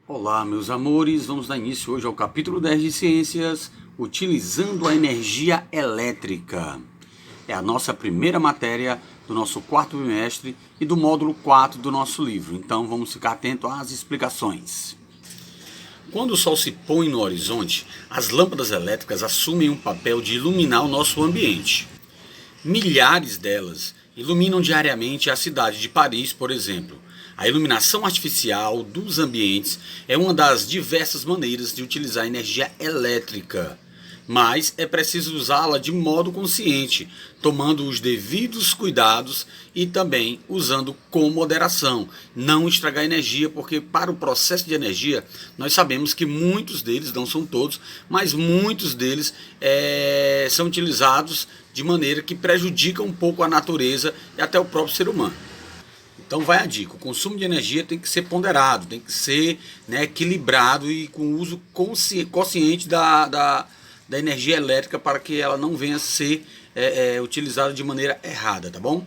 Olá, meus amores, vamos dar início hoje ao capítulo 10 de Ciências, utilizando a energia elétrica. É a nossa primeira matéria do nosso quarto bimestre e do módulo 4 do nosso livro, então vamos ficar atento às explicações. Quando o Sol se põe no horizonte, as lâmpadas elétricas assumem um papel de iluminar o nosso ambiente. Milhares delas iluminam diariamente a cidade de Paris, por exemplo. A iluminação artificial dos ambientes é uma das diversas maneiras de utilizar energia elétrica, mas é preciso usá-la de modo consciente, tomando os devidos cuidados e também usando com moderação. Não estragar energia, porque para o processo de energia nós sabemos que muitos deles, não são todos, mas muitos deles são utilizados de maneira que prejudica um pouco a natureza e até o próprio ser humano. Então vai a dica, o consumo de energia tem que ser ponderado, tem que ser equilibrado e com uso consciente da energia elétrica para que ela não venha a ser utilizada de maneira errada, tá bom?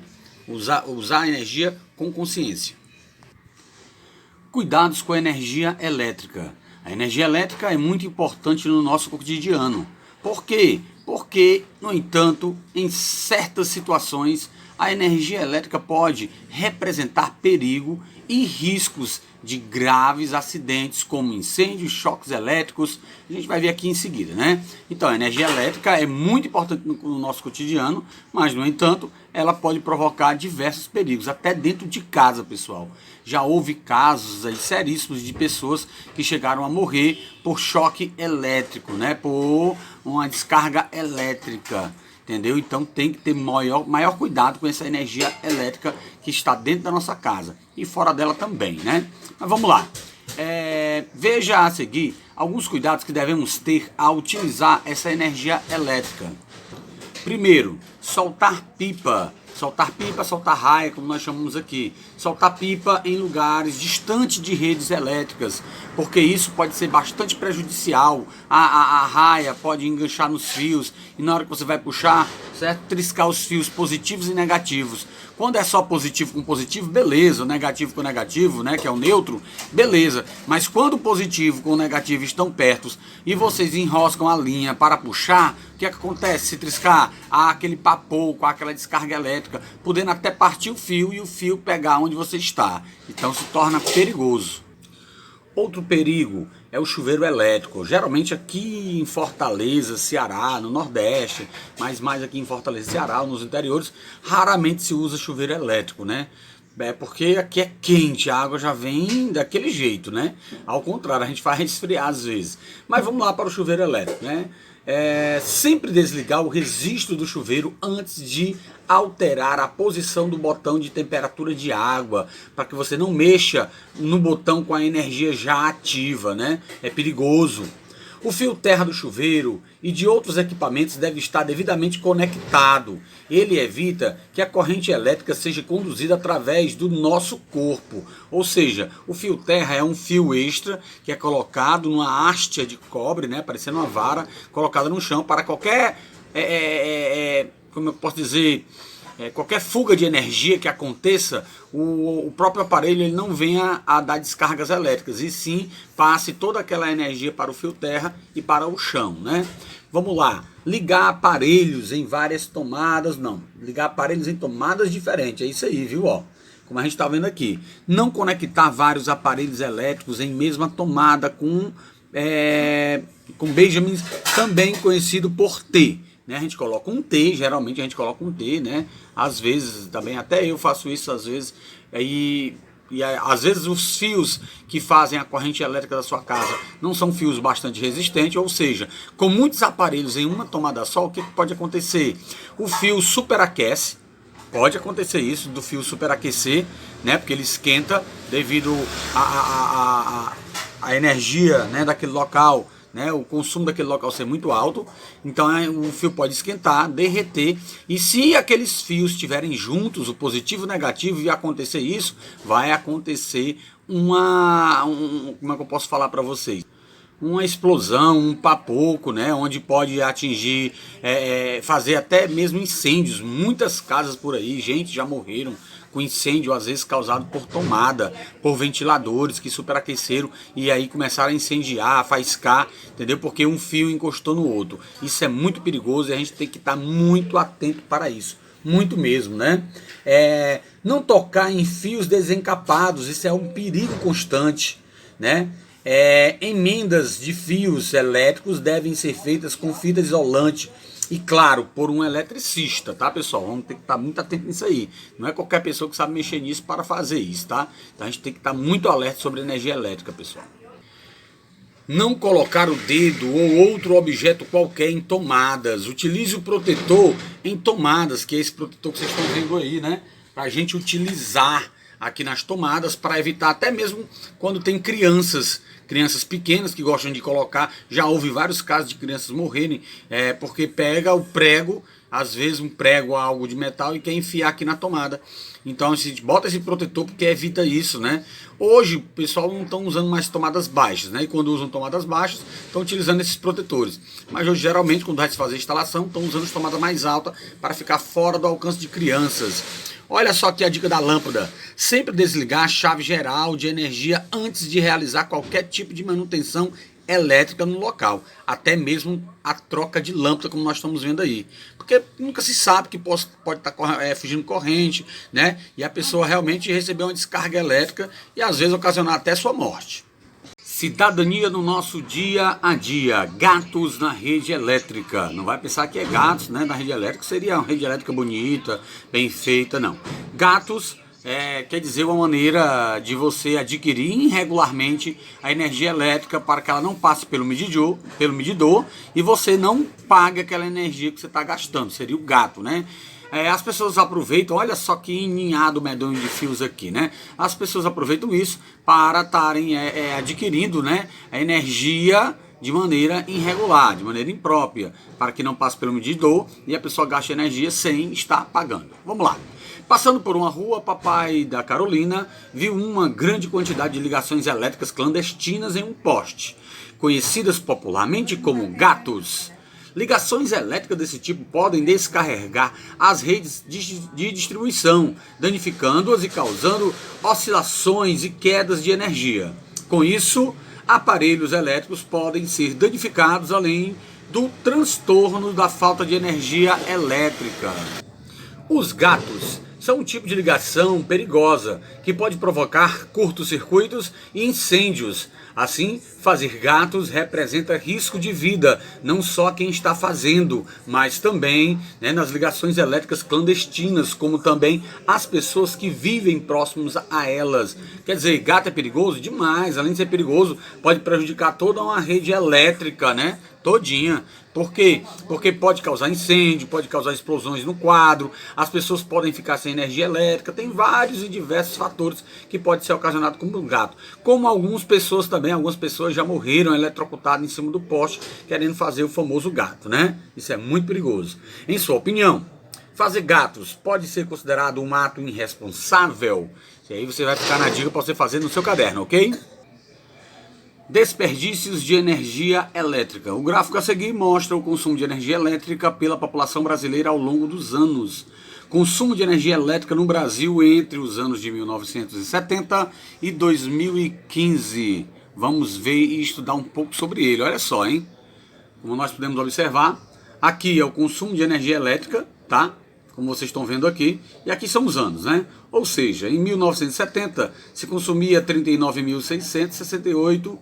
Usar a energia com consciência. Cuidados com a energia elétrica. A energia elétrica é muito importante no nosso cotidiano. Por quê? Porque, no entanto, em certas situações, a energia elétrica pode representar perigo e riscos de graves acidentes, como incêndios, choques elétricos. A gente vai ver aqui em seguida, né? Então, a energia elétrica é muito importante no nosso cotidiano, mas, no entanto, ela pode provocar diversos perigos, até dentro de casa, pessoal. Já houve casos aí seríssimos de pessoas que chegaram a morrer por choque elétrico, né? Por uma descarga elétrica. Entendeu? Então tem que ter maior cuidado com essa energia elétrica que está dentro da nossa casa e fora dela também, né? Mas vamos lá. Veja a seguir alguns cuidados que devemos ter ao utilizar essa energia elétrica. Primeiro, soltar pipa. Soltar pipa, soltar raia, como nós chamamos aqui. Soltar pipa em lugares distantes de redes elétricas, porque isso pode ser bastante prejudicial. A raia pode enganchar nos fios e na hora que você vai puxar, certo? Triscar os fios positivos e negativos. Quando é só positivo com positivo, beleza. Negativo com negativo, né, que é o neutro, beleza. Mas quando o positivo com o negativo estão perto e vocês enroscam a linha para puxar, o que acontece? Se triscar, há aquele papo com aquela descarga elétrica, podendo até partir o fio e o fio pegar onde você está. Então se torna perigoso. Outro perigo é o chuveiro elétrico. Geralmente aqui em Fortaleza, Ceará, no Nordeste, mas mais aqui em Fortaleza, Ceará, nos interiores, raramente se usa chuveiro elétrico, né? Porque aqui é quente, a água já vem daquele jeito, né? Ao contrário, a gente faz resfriar às vezes. Mas vamos lá para o chuveiro elétrico, né? Sempre desligar o registro do chuveiro antes de alterar a posição do botão de temperatura de água, para que você não mexa no botão com a energia já ativa, né? É perigoso. O fio terra do chuveiro e de outros equipamentos deve estar devidamente conectado. Ele evita que a corrente elétrica seja conduzida através do nosso corpo. Ou seja, o fio terra é um fio extra que é colocado numa haste de cobre, né, parecendo uma vara, colocada no chão para qualquer, como eu posso dizer, qualquer fuga de energia que aconteça, o próprio aparelho ele não venha a dar descargas elétricas, e sim passe toda aquela energia para o fio terra e para o chão, né? Vamos lá, ligar aparelhos em várias tomadas, não, ligar aparelhos em tomadas diferentes, é isso aí, viu, ó? Como a gente está vendo aqui, não conectar vários aparelhos elétricos em mesma tomada com Benjamin, também conhecido por T. A gente coloca um T, geralmente a gente coloca um T, né? Às vezes, também até eu faço isso às vezes, às vezes os fios que fazem a corrente elétrica da sua casa não são fios bastante resistentes, ou seja, com muitos aparelhos em uma tomada só, o que pode acontecer? O fio superaquece, pode acontecer isso, do fio superaquecer, né? Porque ele esquenta devido à energia, né, daquele local, né, o consumo daquele local ser muito alto, então o fio pode esquentar, derreter, e se aqueles fios estiverem juntos, o positivo e o negativo, e acontecer isso, vai acontecer como é que eu posso falar para vocês? uma explosão, um papoco, né, onde pode atingir, fazer até mesmo incêndios. Muitas casas por aí, gente já morreram com incêndio, às vezes causado por tomada, por ventiladores que superaqueceram e aí começaram a incendiar, a faiscar, entendeu? Porque um fio encostou no outro. Isso é muito perigoso e a gente tem que estar muito atento para isso. Muito mesmo, né? Não tocar em fios desencapados, isso é um perigo constante, né? Emendas de fios elétricos devem ser feitas com fita isolante e, claro, por um eletricista, tá, pessoal? Vamos ter que estar muito atento nisso aí. Não é qualquer pessoa que sabe mexer nisso para fazer isso, tá? Então a gente tem que estar muito alerta sobre energia elétrica, pessoal. Não colocar o dedo ou outro objeto qualquer em tomadas. Utilize o protetor em tomadas, que é esse protetor que vocês estão vendo aí, né? Para a gente utilizar aqui nas tomadas, para evitar até mesmo quando tem crianças pequenas que gostam de colocar. Já houve vários casos de crianças morrerem porque pega o prego, às vezes um prego, algo de metal, e quer enfiar aqui na tomada. Então a gente bota esse protetor porque evita isso, né? Hoje o pessoal não estão usando mais tomadas baixas, né? E quando usam tomadas baixas, estão utilizando esses protetores. Mas hoje, geralmente, quando vai se fazer a instalação, estão usando as tomadas mais altas para ficar fora do alcance de crianças. Olha só aqui a dica da lâmpada. Sempre desligar a chave geral de energia antes de realizar qualquer tipo de manutenção elétrica no local. Até mesmo a troca de lâmpada, como nós estamos vendo aí. Porque nunca se sabe que pode estar fugindo corrente, né? E a pessoa realmente receber uma descarga elétrica e às vezes ocasionar até sua morte. Cidadania no nosso dia a dia. Gatos na rede elétrica. Não vai pensar que é gatos, né, na rede elétrica. Seria uma rede elétrica bonita, bem feita, não. Gatos quer dizer uma maneira de você adquirir irregularmente a energia elétrica para que ela não passe pelo medidor e você não pague aquela energia que você está gastando. Seria o gato, né? As pessoas aproveitam, olha só que ninhado medonho de fios aqui, né? As pessoas aproveitam isso para estarem adquirindo, né, a energia de maneira irregular, de maneira imprópria, para que não passe pelo medidor e a pessoa gaste energia sem estar pagando. Vamos lá. Passando por uma rua, papai da Carolina viu uma grande quantidade de ligações elétricas clandestinas em um poste, conhecidas popularmente como gatos. Ligações elétricas desse tipo podem descarregar as redes de distribuição, danificando-as e causando oscilações e quedas de energia. Com isso, aparelhos elétricos podem ser danificados, além do transtorno da falta de energia elétrica. Os gatos são um tipo de ligação perigosa que pode provocar curtos-circuitos e incêndios. Assim, fazer gatos representa risco de vida, não só a quem está fazendo, mas também, né, nas ligações elétricas clandestinas, como também as pessoas que vivem próximos a elas. Quer dizer, gato é perigoso? Demais. Além de ser perigoso, pode prejudicar toda uma rede elétrica, né? Todinha. Por quê? Porque pode causar incêndio, pode causar explosões no quadro, as pessoas podem ficar sem energia elétrica, tem vários e diversos fatores que pode ser ocasionado com um gato. Como algumas pessoas já morreram eletrocutadas em cima do poste, querendo fazer o famoso gato, né? Isso é muito perigoso. Em sua opinião, fazer gatos pode ser considerado um ato irresponsável? E aí você vai ficar na dica para você fazer no seu caderno, ok? Desperdícios de energia elétrica. O gráfico a seguir mostra o consumo de energia elétrica pela população brasileira ao longo dos anos. Consumo de energia elétrica no Brasil entre os anos de 1970 e 2015. Vamos ver e estudar um pouco sobre ele. Olha só, hein? Como nós podemos observar, aqui é o consumo de energia elétrica, tá? Como vocês estão vendo aqui, e aqui são os anos, né? Ou seja, em 1970 se consumia 39.668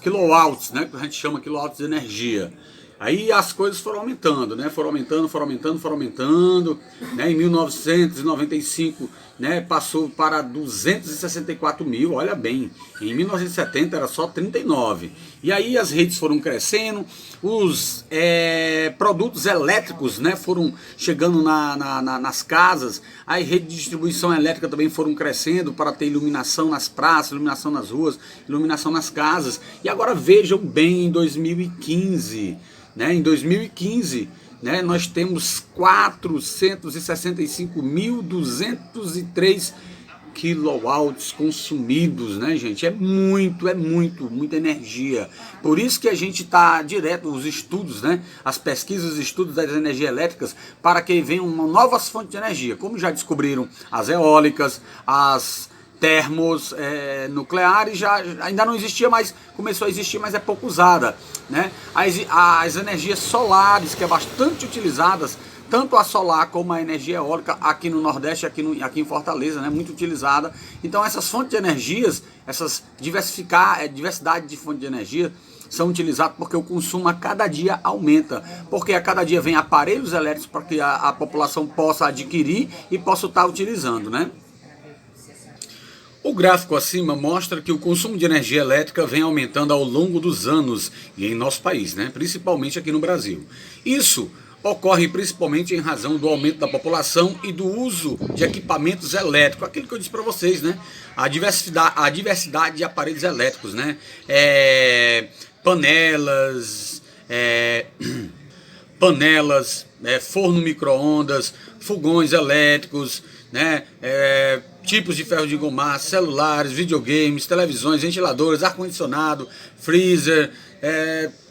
kilowatts, né? Que a gente chama kilowatts de energia. Aí as coisas foram aumentando, né? Foram aumentando, né? Em 1995, né, passou para 264 mil, olha bem. Em 1970 era só 39. E aí as redes foram crescendo, os produtos elétricos, né, foram chegando nas casas, aí rede de distribuição elétrica também foram crescendo para ter iluminação nas praças, iluminação nas ruas, iluminação nas casas. E agora vejam bem, em 2015... né, em 2015, né, nós temos 465.203 kilowatts consumidos, né, gente? Muita energia. Por isso que a gente está direto, os estudos, né, as pesquisas, os estudos das energias elétricas, para que venham novas fontes de energia, como já descobriram as eólicas, as termos nucleares, ainda não existia, mas começou a existir, mas é pouco usada, né? As energias solares, que é bastante utilizadas, tanto a solar como a energia eólica aqui no Nordeste, aqui em Fortaleza, né, muito utilizada. Então essas fontes de energias, essas diversidade de fontes de energia são utilizadas porque o consumo a cada dia aumenta, porque a cada dia vem aparelhos elétricos para que a população possa adquirir e possa estar utilizando, né? O gráfico acima mostra que o consumo de energia elétrica vem aumentando ao longo dos anos e em nosso país, né? Principalmente aqui no Brasil. Isso ocorre principalmente em razão do aumento da população e do uso de equipamentos elétricos, aquilo que eu disse para vocês, né? A diversidade de aparelhos elétricos, né? Panelas, forno micro-ondas, fogões elétricos, né? Tipos de ferro de engomar, celulares, videogames, televisões, ventiladores, ar-condicionado, freezer,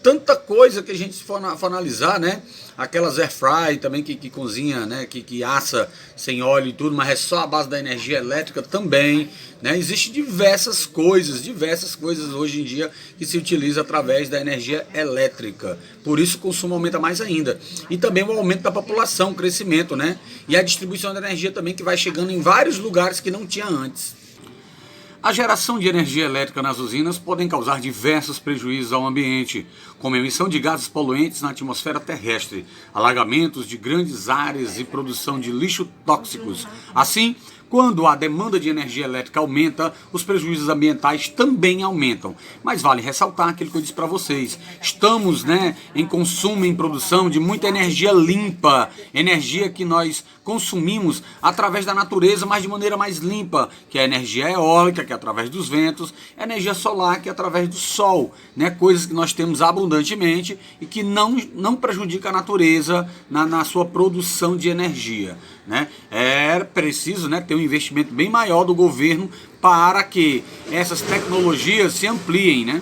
tanta coisa que a gente for analisar, né? Aquelas air fry também que cozinha, né? Que assa sem óleo e tudo, mas é só a base da energia elétrica também, né? Existem diversas coisas hoje em dia que se utiliza através da energia elétrica. Por isso o consumo aumenta mais ainda. E também o aumento da população, o crescimento, né? E a distribuição da energia também, que vai chegando em vários lugares que não tinha antes. A geração de energia elétrica nas usinas podem causar diversos prejuízos ao ambiente, como emissão de gases poluentes na atmosfera terrestre, alagamentos de grandes áreas e produção de lixo tóxicos. Assim, quando a demanda de energia elétrica aumenta, os prejuízos ambientais também aumentam. Mas vale ressaltar aquilo que eu disse para vocês. Estamos, né, em consumo, em produção de muita energia limpa, energia que nós consumimos através da natureza, mas de maneira mais limpa, que é a energia eólica, que é através dos ventos, a energia solar, que é através do sol, né, coisas que nós temos abundantemente e que não prejudica a natureza na sua produção de energia, né? É preciso, né, ter um investimento bem maior do governo para que essas tecnologias se ampliem, né?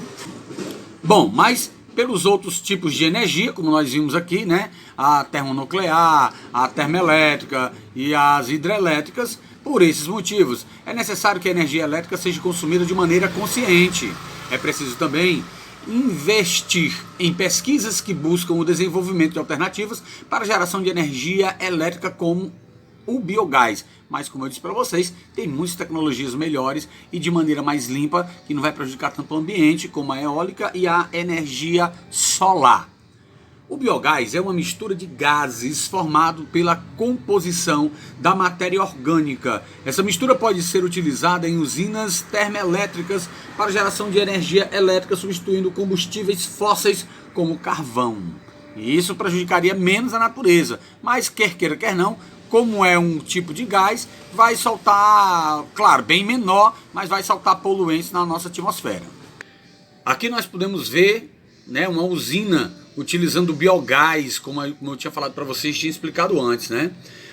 Bom, mas pelos outros tipos de energia, como nós vimos aqui, né, a termonuclear, a termoelétrica e as hidrelétricas, por esses motivos, é necessário que a energia elétrica seja consumida de maneira consciente. É preciso também investir em pesquisas que buscam o desenvolvimento de alternativas para a geração de energia elétrica como o biogás. Mas como eu disse para vocês, tem muitas tecnologias melhores e de maneira mais limpa, que não vai prejudicar tanto o ambiente, como a eólica e a energia solar. O biogás é uma mistura de gases formado pela composição da matéria orgânica. Essa mistura pode ser utilizada em usinas termoelétricas para geração de energia elétrica, substituindo combustíveis fósseis como carvão. E isso prejudicaria menos a natureza, mas quer queira, quer não, como é um tipo de gás, vai soltar, claro, bem menor, mas vai soltar poluentes na nossa atmosfera. Aqui nós podemos ver, né, uma usina utilizando biogás, como eu tinha falado para vocês, tinha explicado antes, né?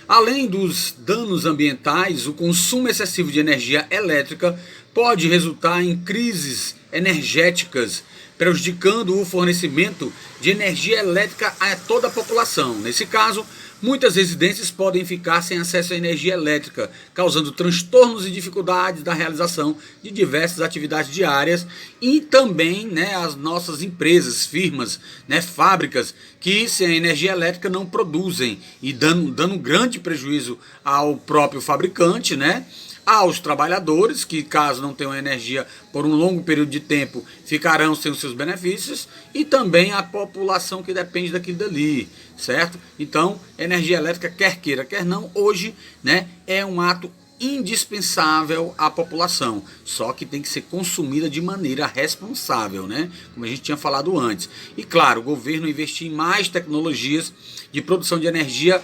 Além dos danos ambientais, o consumo excessivo de energia elétrica pode resultar em crises energéticas, prejudicando o fornecimento de energia elétrica a toda a população. Nesse caso, muitas residências podem ficar sem acesso à energia elétrica, causando transtornos e dificuldades da realização de diversas atividades diárias e também, né, as nossas empresas, firmas, né, fábricas que sem a energia elétrica não produzem e dando um grande prejuízo ao próprio fabricante, né? Aos trabalhadores, que caso não tenham energia por um longo período de tempo, ficarão sem os seus benefícios, e também a população que depende daquilo dali, certo? Então, energia elétrica, quer queira, quer não, hoje, né, é um ato indispensável à população, só que tem que ser consumida de maneira responsável, né? Como a gente tinha falado antes. E claro, o governo investir em mais tecnologias de produção de energia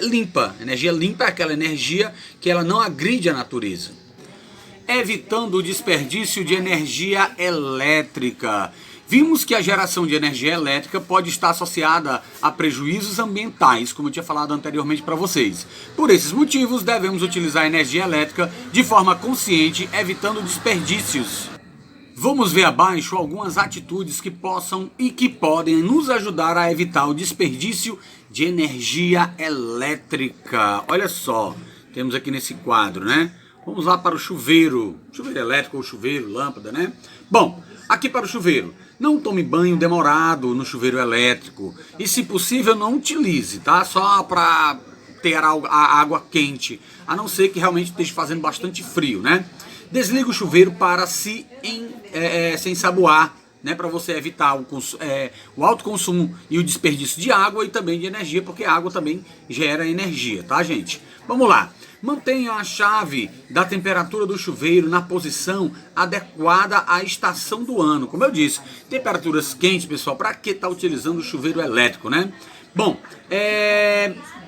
limpa. Energia limpa é aquela energia que ela não agride a natureza. evitando o desperdício de energia elétrica. Vimos que a geração de energia elétrica pode estar associada a prejuízos ambientais, como eu tinha falado anteriormente para vocês. Por esses motivos, devemos utilizar a energia elétrica de forma consciente, evitando desperdícios. Vamos ver abaixo algumas atitudes que possam e que podem nos ajudar a evitar o desperdício de energia elétrica. Olha só, temos aqui nesse quadro, né? Vamos lá para o chuveiro elétrico ou chuveiro, lâmpada, né? Bom, aqui para o chuveiro. Não tome banho demorado no chuveiro elétrico e, se possível, não utilize, tá? Só para ter a água quente, a não ser que realmente esteja fazendo bastante frio, né? Desliga o chuveiro para se ensaboar, né? Para você evitar o alto consumo e o desperdício de água e também de energia, porque a água também gera energia, tá, gente? Vamos lá. Mantenha a chave da temperatura do chuveiro na posição adequada à estação do ano. Como eu disse, temperaturas quentes, pessoal, para que estar utilizando o chuveiro elétrico, né? Bom,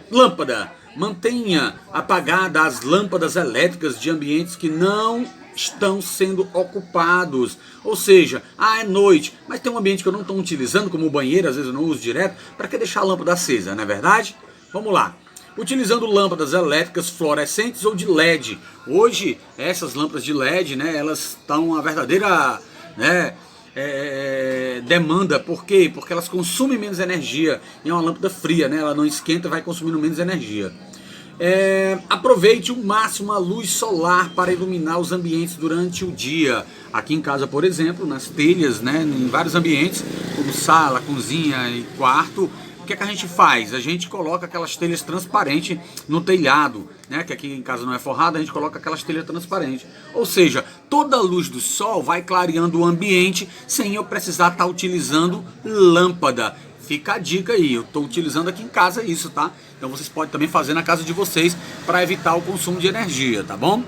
lâmpada. Mantenha apagada as lâmpadas elétricas de ambientes que não estão sendo ocupados. Ou seja, é noite, mas tem um ambiente que eu não estou utilizando, como o banheiro, às vezes eu não uso direto, para que deixar a lâmpada acesa, não é verdade? Vamos lá. Utilizando lâmpadas elétricas fluorescentes ou de LED. Hoje, essas lâmpadas de LED, né, elas estão uma verdadeira, né, demanda. Por quê? Porque elas consumem menos energia. E é uma lâmpada fria, né, ela não esquenta, vai consumindo menos energia. Aproveite o máximo a luz solar para iluminar os ambientes durante o dia. Aqui em casa, por exemplo, nas telhas, né, em vários ambientes, como sala, cozinha e quarto, o que é que a gente faz? A gente coloca aquelas telhas transparentes no telhado, né? Que aqui em casa não é forrada, a gente coloca aquelas telhas transparentes. Ou seja, toda a luz do sol vai clareando o ambiente sem eu precisar estar utilizando lâmpada. Fica a dica aí, eu estou utilizando aqui em casa isso, tá? Então vocês podem também fazer na casa de vocês para evitar o consumo de energia, tá bom?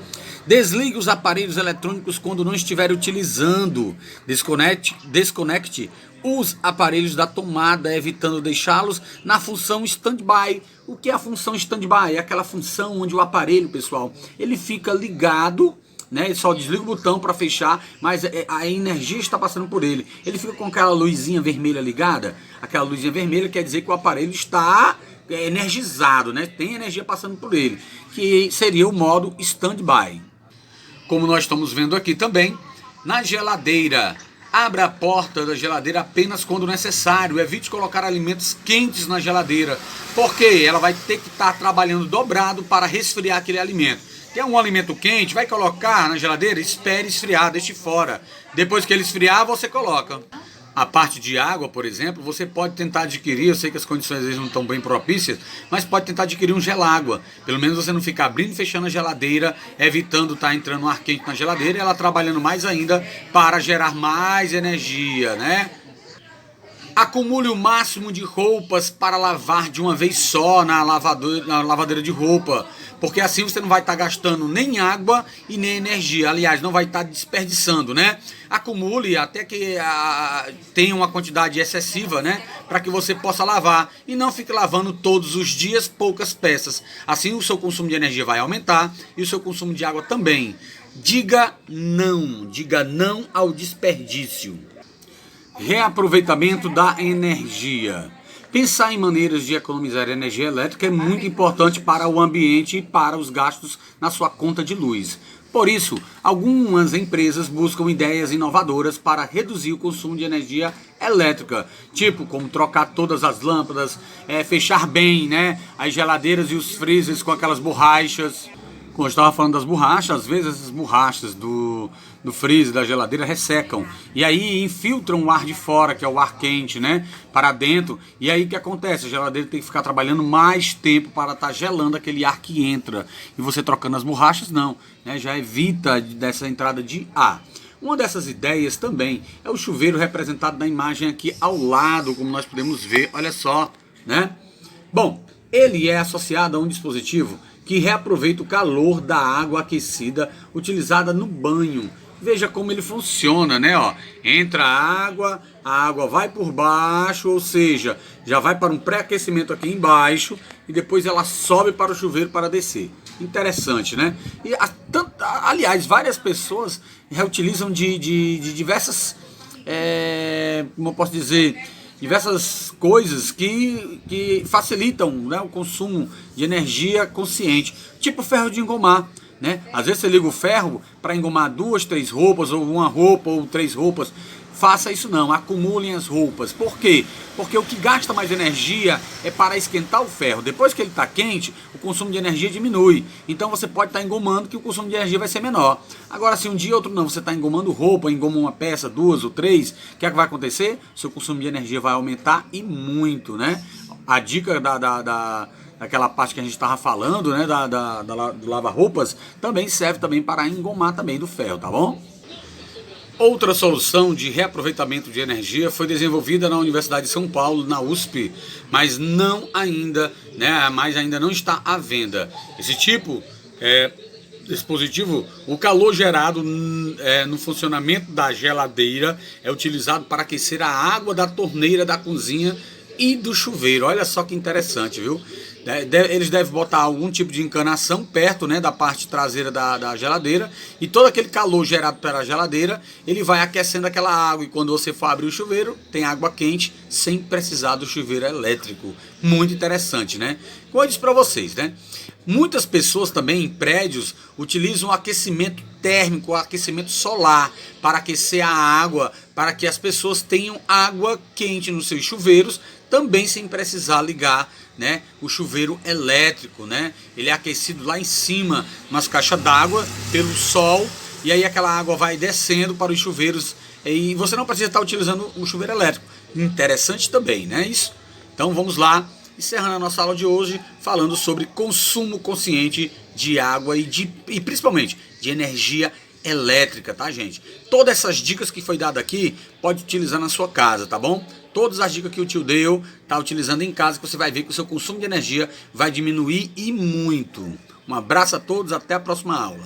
Desligue os aparelhos eletrônicos quando não estiver utilizando. Desconecte os aparelhos da tomada, evitando deixá-los na função standby. O que é a função standby? É aquela função onde o aparelho, pessoal, ele fica ligado, né? Ele só desliga o botão para fechar, mas a energia está passando por ele. Ele fica com aquela luzinha vermelha ligada. Aquela luzinha vermelha quer dizer que o aparelho está energizado, né? Tem energia passando por ele, que seria o modo standby. Como nós estamos vendo aqui também, na geladeira. Abra a porta da geladeira apenas quando necessário. Evite colocar alimentos quentes na geladeira, porque ela vai ter que estar trabalhando dobrado para resfriar aquele alimento. Tem um alimento quente, vai colocar na geladeira, espere esfriar, deixe fora. Depois que ele esfriar, você coloca. A parte de água, por exemplo, você pode tentar adquirir, eu sei que as condições às vezes não estão bem propícias, mas pode tentar adquirir um gelágua. Pelo menos você não fica abrindo e fechando a geladeira, evitando estar entrando um ar quente na geladeira e ela trabalhando mais ainda para gerar mais energia, né? Acumule o máximo de roupas para lavar de uma vez só na lavadeira de roupa, porque assim você não vai estar gastando nem água e nem energia. Aliás, não vai estar desperdiçando, né? Acumule até que tenha uma quantidade excessiva, né? Para que você possa lavar e não fique lavando todos os dias poucas peças. Assim o seu consumo de energia vai aumentar e o seu consumo de água também. Diga não ao desperdício. Reaproveitamento da energia. Pensar em maneiras de economizar energia elétrica é muito importante para o ambiente e para os gastos na sua conta de luz. Por isso, algumas empresas buscam ideias inovadoras para reduzir o consumo de energia elétrica, tipo como trocar todas as lâmpadas, fechar bem, né, as geladeiras e os freezers com aquelas borrachas. Como eu estava falando das borrachas, às vezes essas borrachas do freezer, da geladeira, ressecam. E aí infiltram o ar de fora, que é o ar quente, né, para dentro. E aí o que acontece? A geladeira tem que ficar trabalhando mais tempo para estar gelando aquele ar que entra. E você trocando as borrachas, não, né, já evita dessa entrada de ar. Uma dessas ideias também é o chuveiro representado na imagem aqui ao lado, como nós podemos ver, olha só, né? Bom, ele é associado a um dispositivo que reaproveita o calor da água aquecida utilizada no banho. Veja como ele funciona, né? Ó, entra a água vai por baixo, ou seja, já vai para um pré-aquecimento aqui embaixo e depois ela sobe para o chuveiro para descer. interessante, né? E, aliás, várias pessoas reutilizam de diversas, como eu posso dizer, diversas coisas que facilitam, né, o consumo de energia consciente, tipo ferro de engomar. Né? Às vezes você liga o ferro para engomar 2, 3 roupas, ou uma roupa, ou 3 roupas. Faça isso não, acumulem as roupas. Por quê? Porque o que gasta mais energia é para esquentar o ferro. Depois que ele está quente, o consumo de energia diminui. Então você pode estar engomando que o consumo de energia vai ser menor. Agora, se um dia ou outro não, você está engomando roupa, engoma uma peça, 2 ou 3, o que é que vai acontecer? Seu consumo de energia vai aumentar e muito, né? A dica daquela parte que a gente estava falando, né, do lava-roupas, também serve também para engomar também do ferro, tá bom? Outra solução de reaproveitamento de energia foi desenvolvida na Universidade de São Paulo, na USP, mas ainda não está à venda. Esse tipo dispositivo, o calor gerado no funcionamento da geladeira é utilizado para aquecer a água da torneira da cozinha e do chuveiro. Olha só que interessante, viu? Eles devem botar algum tipo de encanação perto, né, da parte traseira da geladeira, e todo aquele calor gerado pela geladeira, ele vai aquecendo aquela água, e quando você for abrir o chuveiro, tem água quente sem precisar do chuveiro elétrico. Muito interessante, né? Como eu disse para vocês, né? Muitas pessoas também em prédios utilizam o aquecimento térmico, o aquecimento solar, para aquecer a água, para que as pessoas tenham água quente nos seus chuveiros, também sem precisar ligar, né, o chuveiro elétrico, né? Ele é aquecido lá em cima, nas caixas d'água, pelo sol, e aí aquela água vai descendo para os chuveiros, e você não precisa estar utilizando o chuveiro elétrico. Interessante também, né? Isso. Então vamos lá, encerrando a nossa aula de hoje, falando sobre consumo consciente de água e principalmente de energia elétrica, tá, gente? Todas essas dicas que foi dada aqui, pode utilizar na sua casa, tá bom? Todas as dicas que o tio deu, tá utilizando em casa, que você vai ver que o seu consumo de energia vai diminuir e muito. Um abraço a todos, até a próxima aula.